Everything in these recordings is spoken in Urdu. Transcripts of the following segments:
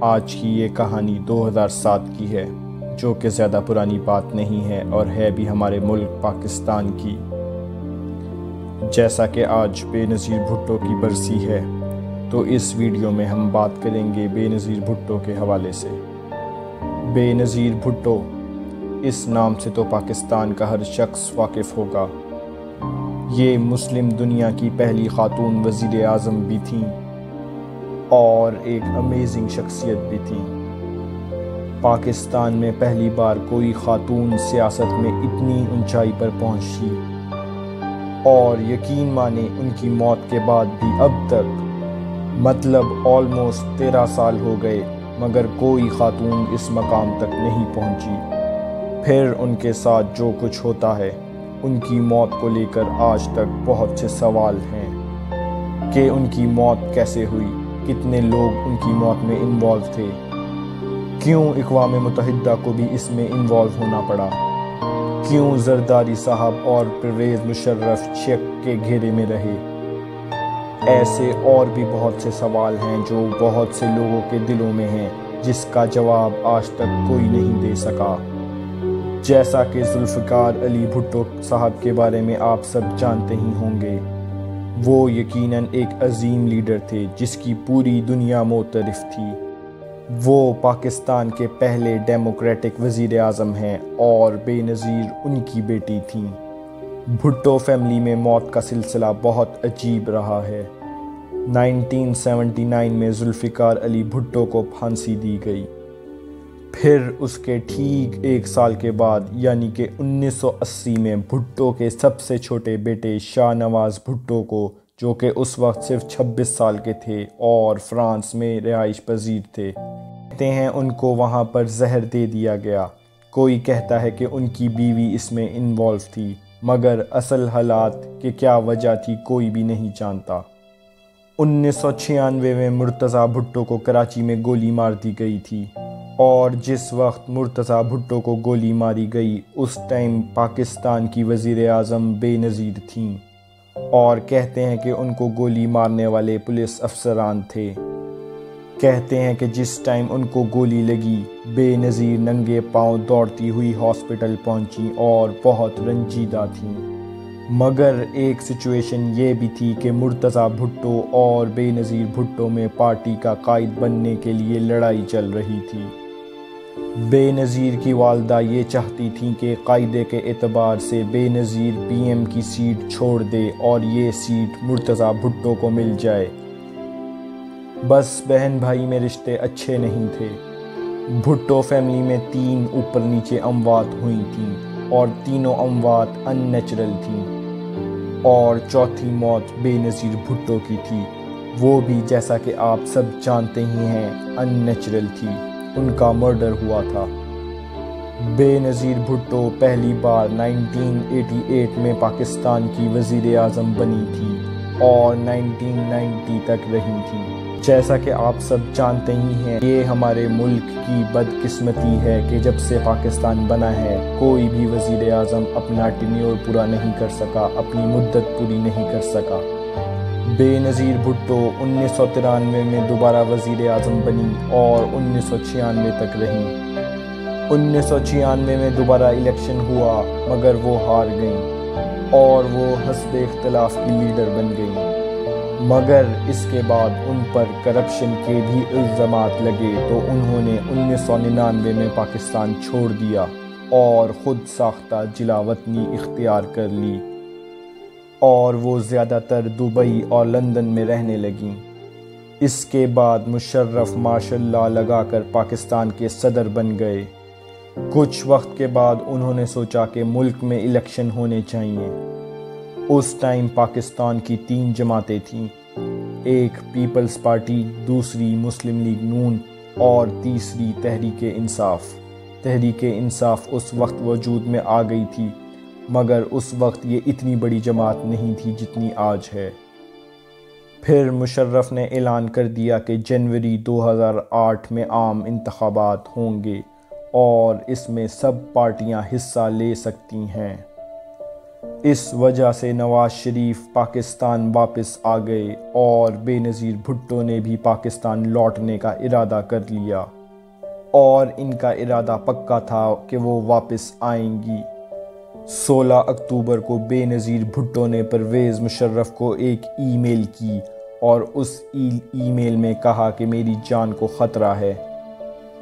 آج کی یہ کہانی 2007 کی ہے، جو کہ زیادہ پرانی بات نہیں ہے اور ہے بھی ہمارے ملک پاکستان کی۔ جیسا کہ آج بے نظیر بھٹو کی برسی ہے، تو اس ویڈیو میں ہم بات کریں گے بے نظیر بھٹو کے حوالے سے۔ بے نظیر بھٹو، اس نام سے تو پاکستان کا ہر شخص واقف ہوگا۔ یہ مسلم دنیا کی پہلی خاتون وزیر اعظم بھی تھیں اور ایک امیزنگ شخصیت بھی تھیں۔ پاکستان میں پہلی بار کوئی خاتون سیاست میں اتنی اونچائی پر پہنچی، اور یقین مانیں ان کی موت کے بعد بھی اب تک مطلب آلموسٹ 13 سال ہو گئے، مگر کوئی خاتون اس مقام تک نہیں پہنچی۔ پھر ان کے ساتھ جو کچھ ہوتا ہے، ان کی موت کو لے کر آج تک بہت سے سوال ہیں کہ ان کی موت کیسے ہوئی، کتنے لوگ ان کی موت میں انوالو تھے، کیوں اقوام متحدہ کو بھی اس میں انوالو ہونا پڑا، کیوں زرداری صاحب اور پرویز مشرف شک کے گھیرے میں رہے۔ ایسے اور بھی بہت سے سوال ہیں جو بہت سے لوگوں کے دلوں میں ہیں، جس کا جواب آج تک کوئی نہیں دے سکا۔ جیسا کہ ذوالفقار علی بھٹو صاحب کے بارے میں آپ سب جانتے ہی ہوں گے، وہ یقیناً ایک عظیم لیڈر تھے جس کی پوری دنیا معترف تھی۔ وہ پاکستان کے پہلے ڈیموکریٹک وزیر اعظم ہیں اور بے نظیر ان کی بیٹی تھیں۔ بھٹو فیملی میں موت کا سلسلہ بہت عجیب رہا ہے۔ 1979 میں ذوالفقار علی بھٹو کو پھانسی دی گئی۔ پھر اس کے ٹھیک 1 سال کے بعد یعنی کہ 1980 میں بھٹو کے سب سے چھوٹے بیٹے شاہ نواز بھٹو کو، جو کہ اس وقت صرف 26 سال کے تھے اور فرانس میں رہائش پذیر تھے، کہتے ہیں ان کو وہاں پر زہر دے دیا گیا۔ کوئی کہتا ہے کہ ان کی بیوی اس میں انوالو تھی، مگر اصل حالات کہ کیا وجہ تھی کوئی بھی نہیں جانتا۔ 1996 میں مرتضیٰ بھٹو کو کراچی میں گولی مار دی گئی تھی، اور جس وقت مرتضیٰ بھٹو کو گولی ماری گئی اس ٹائم پاکستان کی وزیر اعظم بے نظیر تھیں، اور کہتے ہیں کہ ان کو گولی مارنے والے پولیس افسران تھے۔ کہتے ہیں کہ جس ٹائم ان کو گولی لگی، بے نظیر ننگے پاؤں دوڑتی ہوئی ہاسپٹل پہنچی اور بہت رنجیدہ تھیں۔ مگر ایک سچویشن یہ بھی تھی کہ مرتضیٰ بھٹو اور بے نظیر بھٹو میں پارٹی کا قائد بننے کے لیے لڑائی چل رہی تھی۔ بے نظیر کی والدہ یہ چاہتی تھیں کہ قاعدے کے اعتبار سے بے نظیر پی ایم کی سیٹ چھوڑ دے اور یہ سیٹ مرتضیٰ بھٹو کو مل جائے۔ بس بہن بھائی میں رشتے اچھے نہیں تھے۔ بھٹو فیملی میں 3 اوپر نیچے اموات ہوئی تھیں اور تینوں اموات ان نیچرل تھیں، اور چوتھی موت بے نظیر بھٹو کی تھی، وہ بھی جیسا کہ آپ سب جانتے ہی ہیں ان نیچرل تھی، ان کا مرڈر ہوا تھا۔ بے نظیر بھٹو پہلی بار 1988 میں پاکستان کی وزیر اعظم بنی تھی اور 1990 تک رہی تھی۔ جیسا کہ آپ سب جانتے ہی ہیں، یہ ہمارے ملک کی بدقسمتی ہے کہ جب سے پاکستان بنا ہے کوئی بھی وزیر اعظم اپنا ٹینیور پورا نہیں کر سکا، اپنی مدت پوری نہیں کر سکا۔ بے نظیر بھٹو 1993 میں دوبارہ وزیر اعظم بنی اور 1996 تک رہیں۔ 1996 میں دوبارہ الیکشن ہوا، مگر وہ ہار گئیں اور وہ حزب اختلاف کی لیڈر بن گئیں۔ مگر اس کے بعد ان پر کرپشن کے بھی الزامات لگے تو انہوں نے 1999 میں پاکستان چھوڑ دیا اور خود ساختہ جلا وطنی اختیار کر لی، اور وہ زیادہ تر دبئی اور لندن میں رہنے لگیں۔ اس کے بعد مشرف ماشاء اللہ لگا کر پاکستان کے صدر بن گئے۔ کچھ وقت کے بعد انہوں نے سوچا کہ ملک میں الیکشن ہونے چاہیے۔ اس ٹائم پاکستان کی 3 جماعتیں تھیں، ایک پیپلز پارٹی، دوسری مسلم لیگ نون اور تیسری تحریک انصاف۔ تحریک انصاف اس وقت وجود میں آ گئی تھی، مگر اس وقت یہ اتنی بڑی جماعت نہیں تھی جتنی آج ہے۔ پھر مشرف نے اعلان کر دیا کہ جنوری 2008 میں عام انتخابات ہوں گے اور اس میں سب پارٹیاں حصہ لے سکتی ہیں۔ اس وجہ سے نواز شریف پاکستان واپس آ گئے اور بے نظیر بھٹو نے بھی پاکستان لوٹنے کا ارادہ کر لیا، اور ان کا ارادہ پکا تھا کہ وہ واپس آئیں گی۔ 16 اکتوبر کو بے نظیر بھٹو نے پرویز مشرف کو ایک ای میل کی اور اس ای میل میں کہا کہ میری جان کو خطرہ ہے،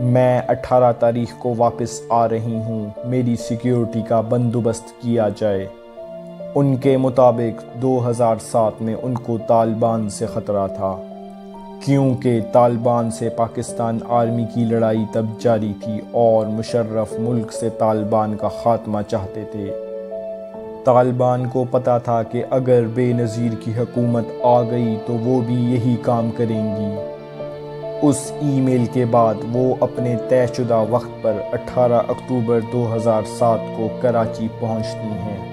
میں 18 تاریخ کو واپس آ رہی ہوں، میری سیکیورٹی کا بندوبست کیا جائے۔ ان کے مطابق 2007 میں ان کو طالبان سے خطرہ تھا، کیونکہ طالبان سے پاکستان آرمی کی لڑائی تب جاری تھی اور مشرف ملک سے طالبان کا خاتمہ چاہتے تھے۔ طالبان کو پتہ تھا کہ اگر بے نظیر کی حکومت آ گئی تو وہ بھی یہی کام کریں گی۔ اس ای میل کے بعد وہ اپنے طے شدہ وقت پر 18 اکتوبر 2007 کو کراچی پہنچتی ہیں۔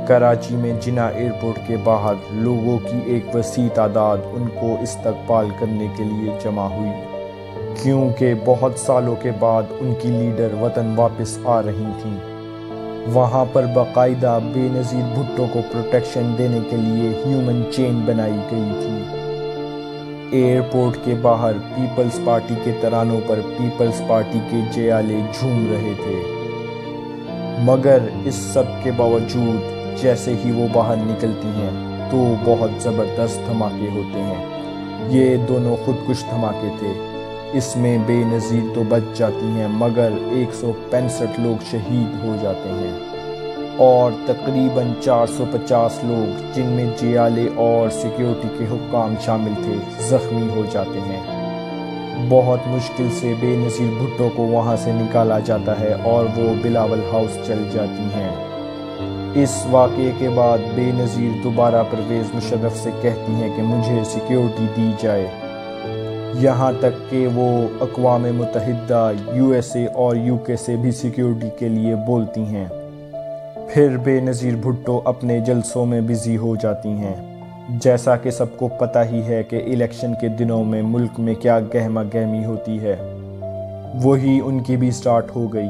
کراچی میں جناح ایئرپورٹ کے باہر لوگوں کی ایک وسیع تعداد ان کو استقبال کرنے کے لیے جمع ہوئی، کیونکہ بہت سالوں کے بعد ان کی لیڈر وطن واپس آ رہی تھیں۔ وہاں پر باقاعدہ بے نظیر بھٹو کو پروٹیکشن دینے کے لیے ہیومن چین بنائی گئی تھی۔ ایئرپورٹ کے باہر پیپلز پارٹی کے ترانوں پر پیپلز پارٹی کے جیالے جھوم رہے تھے، مگر اس سب کے باوجود جیسے ہی وہ باہر نکلتی ہیں تو بہت زبردست دھماکے ہوتے ہیں۔ یہ دونوں خودکش دھماکے تھے۔ اس میں بے نظیر تو بچ جاتی ہیں مگر 165 لوگ شہید ہو جاتے ہیں اور تقریباً 450 لوگ، جن میں جیالے اور سیکیورٹی کے حکام شامل تھے، زخمی ہو جاتے ہیں۔ بہت مشکل سے بے نظیر بھٹو کو وہاں سے نکالا جاتا ہے اور وہ بلاول ہاؤس چل جاتی ہیں۔ اس واقعے کے بعد بے نظیر دوبارہ پرویز مشرف سے کہتی ہیں کہ مجھے سیکیورٹی دی جائے، یہاں تک کہ وہ اقوام متحدہ، USA اور UK سے بھی سیکیورٹی کے لیے بولتی ہیں۔ پھر بے نظیر بھٹو اپنے جلسوں میں بزی ہو جاتی ہیں۔ جیسا کہ سب کو پتہ ہی ہے کہ الیکشن کے دنوں میں ملک میں کیا گہما گہمی ہوتی ہے، وہی ان کی بھی سٹارٹ ہو گئی۔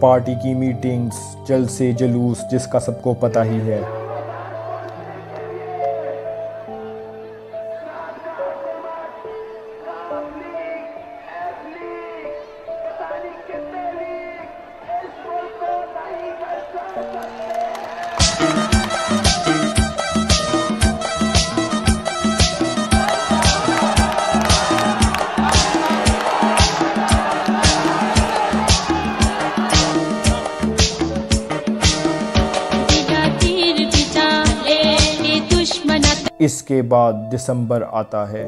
پارٹی کی میٹنگز، جلسے، جلوس، جس کا سب کو پتہ ہی ہے۔ اس کے بعد دسمبر آتا ہے۔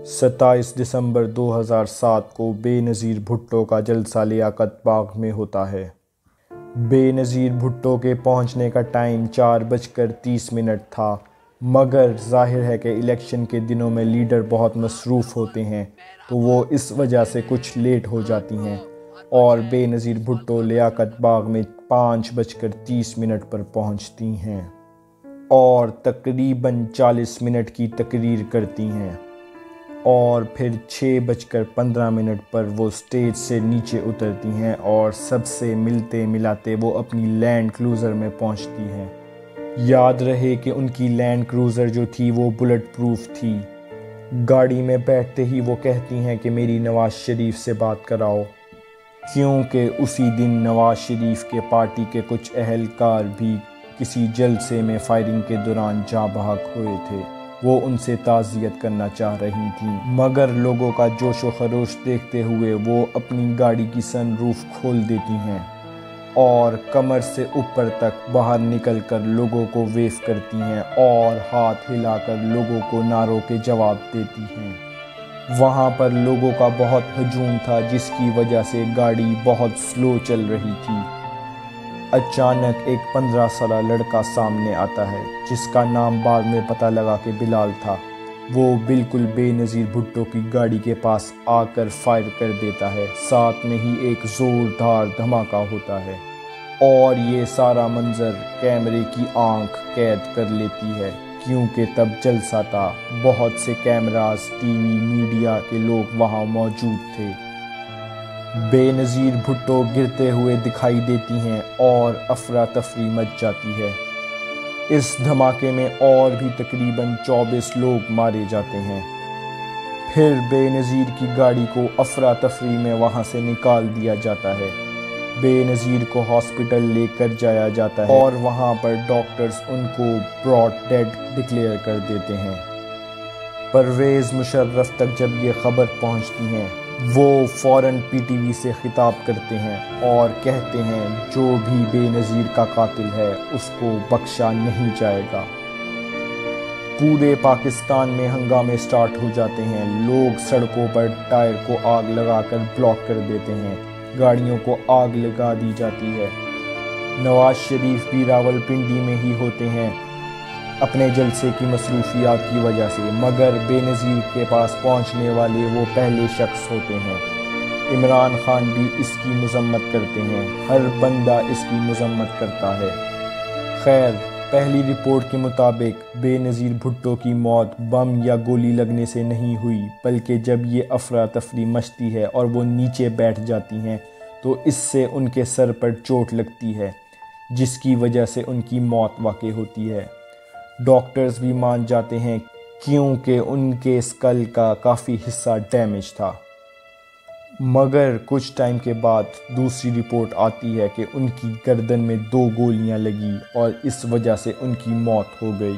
27 دسمبر 2007 کو بے نظیر بھٹو کا جلسہ لیاقت باغ میں ہوتا ہے۔ بے نظیر بھٹو کے پہنچنے کا ٹائم 4:30 تھا، مگر ظاہر ہے کہ الیکشن کے دنوں میں لیڈر بہت مصروف ہوتے ہیں تو وہ اس وجہ سے کچھ لیٹ ہو جاتی ہیں، اور بے نظیر بھٹو لیاقت باغ میں 5:30 پر پہنچتی ہیں اور تقریباً 40 منٹ کی تقریر کرتی ہیں، اور پھر 6:15 پر وہ سٹیج سے نیچے اترتی ہیں اور سب سے ملتے ملاتے وہ اپنی لینڈ کروزر میں پہنچتی ہیں۔ یاد رہے کہ ان کی لینڈ کروزر جو تھی وہ بلٹ پروف تھی۔ گاڑی میں بیٹھتے ہی وہ کہتی ہیں کہ میری نواز شریف سے بات کراؤ، کیونکہ اسی دن نواز شریف کے پارٹی کے کچھ اہلکار بھی کسی جلسے میں فائرنگ کے دوران جاں بحق ہوئے تھے۔ وہ ان سے تعزیت کرنا چاہ رہی تھیں، مگر لوگوں کا جوش و خروش دیکھتے ہوئے وہ اپنی گاڑی کی سن روف کھول دیتی ہیں اور کمر سے اوپر تک باہر نکل کر لوگوں کو ویو کرتی ہیں اور ہاتھ ہلا کر لوگوں کو نعروں کے جواب دیتی ہیں۔ وہاں پر لوگوں کا بہت ہجوم تھا، جس کی وجہ سے گاڑی بہت سلو چل رہی تھی۔ اچانک ایک 15 سالہ لڑکا سامنے آتا ہے، جس کا نام بعد میں پتہ لگا کہ بلال تھا۔ وہ بالکل بے نظیر بھٹو کی گاڑی کے پاس آ کر فائر کر دیتا ہے، ساتھ میں ہی ایک زوردار دھماکہ ہوتا ہے، اور یہ سارا منظر کیمرے کی آنکھ قید کر لیتی ہے، کیونکہ تب جلسہ تھا، بہت سے کیمراز، ٹی وی، میڈیا کے لوگ وہاں موجود تھے۔ بے نظیر بھٹو گرتے ہوئے دکھائی دیتی ہیں اور افراتفری مچ جاتی ہے۔ اس دھماکے میں اور بھی تقریباً 24 لوگ مارے جاتے ہیں۔ پھر بے نظیر کی گاڑی کو افراتفری میں وہاں سے نکال دیا جاتا ہے۔ بے نظیر کو ہاسپٹل لے کر جایا جاتا ہے اور وہاں پر ڈاکٹرز ان کو براڈ ڈیڈ ڈکلیئر کر دیتے ہیں۔ پرویز مشرف تک جب یہ خبر پہنچتی ہیں، وہ فوراً پی ٹی وی سے خطاب کرتے ہیں اور کہتے ہیں جو بھی بے نظیر کا قاتل ہے اس کو بخشا نہیں جائے گا۔ پورے پاکستان میں ہنگامے سٹارٹ ہو جاتے ہیں۔ لوگ سڑکوں پر ٹائر کو آگ لگا کر بلاک کر دیتے ہیں، گاڑیوں کو آگ لگا دی جاتی ہے۔ نواز شریف بھی راولپنڈی میں ہی ہوتے ہیں اپنے جلسے کی مصروفیات کی وجہ سے، مگر بے نظیر کے پاس پہنچنے والے وہ پہلے شخص ہوتے ہیں۔ عمران خان بھی اس کی مذمت کرتے ہیں، ہر بندہ اس کی مذمت کرتا ہے۔ خیر، پہلی رپورٹ کے مطابق بے نظیر بھٹو کی موت بم یا گولی لگنے سے نہیں ہوئی، بلکہ جب یہ افراتفری مچتی ہے اور وہ نیچے بیٹھ جاتی ہیں تو اس سے ان کے سر پر چوٹ لگتی ہے، جس کی وجہ سے ان کی موت واقع ہوتی ہے۔ ڈاکٹرز بھی مان جاتے ہیں کیونکہ ان کے اسکل کا کافی حصہ ڈیمیج تھا۔ مگر کچھ ٹائم کے بعد دوسری رپورٹ آتی ہے کہ ان کی گردن میں 2 گولیاں لگی اور اس وجہ سے ان کی موت ہو گئی۔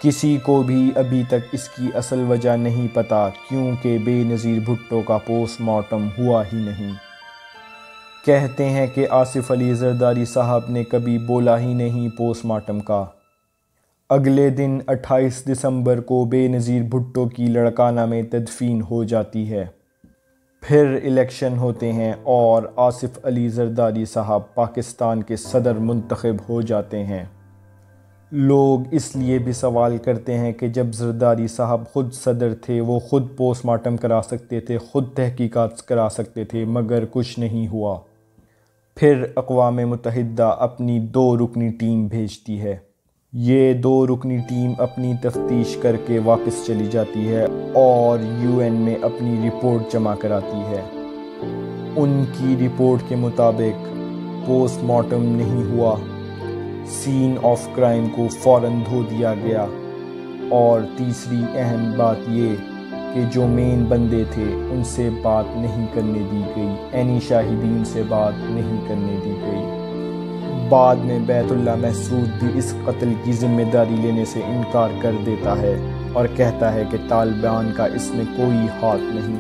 کسی کو بھی ابھی تک اس کی اصل وجہ نہیں پتا کیونکہ بے نظیر بھٹو کا پوسٹ مارٹم ہوا ہی نہیں۔ کہتے ہیں کہ آصف علی زرداری صاحب نے کبھی بولا ہی نہیں پوسٹ مارٹم کا۔ اگلے دن 28 دسمبر کو بے نظیر بھٹو کی لڑکانہ میں تدفین ہو جاتی ہے۔ پھر الیکشن ہوتے ہیں اور آصف علی زرداری صاحب پاکستان کے صدر منتخب ہو جاتے ہیں۔ لوگ اس لیے بھی سوال کرتے ہیں کہ جب زرداری صاحب خود صدر تھے، وہ خود پوسٹ مارٹم کرا سکتے تھے، خود تحقیقات کرا سکتے تھے، مگر کچھ نہیں ہوا۔ پھر اقوام متحدہ اپنی 2 رکنی ٹیم بھیجتی ہے۔ یہ 2 رکنی ٹیم اپنی تفتیش کر کے واپس چلی جاتی ہے اور UN میں اپنی رپورٹ جمع کراتی ہے۔ ان کی رپورٹ کے مطابق پوسٹ مارٹم نہیں ہوا، سین آف کرائم کو فوراً دھو دیا گیا، اور تیسری اہم بات یہ کہ جو مین بندے تھے ان سے بات نہیں کرنے دی گئی، اینی شاہدین سے بات نہیں کرنے دی گئی۔ بعد میں بیت اللہ محسود بھی اس قتل کی ذمہ داری لینے سے انکار کر دیتا ہے اور کہتا ہے کہ طالبان کا اس میں کوئی ہاتھ نہیں۔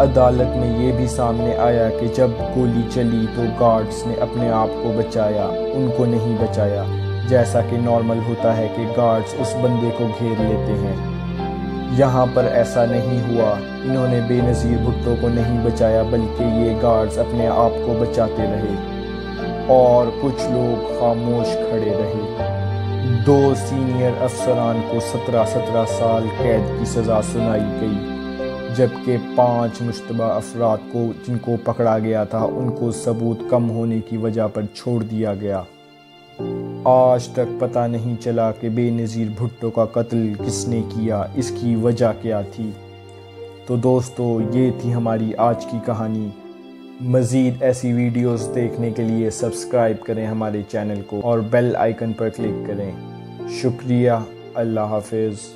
عدالت میں یہ بھی سامنے آیا کہ جب گولی چلی تو گارڈز نے اپنے آپ کو بچایا، ان کو نہیں بچایا، جیسا کہ نارمل ہوتا ہے کہ گارڈز اس بندے کو گھیر لیتے ہیں۔ یہاں پر ایسا نہیں ہوا، انہوں نے بے نظیر بھٹو کو نہیں بچایا بلکہ یہ گارڈز اپنے آپ کو بچاتے رہے اور کچھ لوگ خاموش کھڑے رہے۔ 2 سینئر افسران کو 17 سال قید کی سزا سنائی گئی، جبکہ 5 مشتبہ افراد کو جن کو پکڑا گیا تھا ان کو ثبوت کم ہونے کی وجہ پر چھوڑ دیا گیا۔ آج تک پتہ نہیں چلا کہ بے نظیر بھٹو کا قتل کس نے کیا، اس کی وجہ کیا تھی۔ تو دوستو، یہ تھی ہماری آج کی کہانی۔ مزید ایسی ویڈیوز دیکھنے کے لیے سبسکرائب کریں ہمارے چینل کو اور بیل آئیکن پر کلک کریں۔ شکریہ، اللہ حافظ۔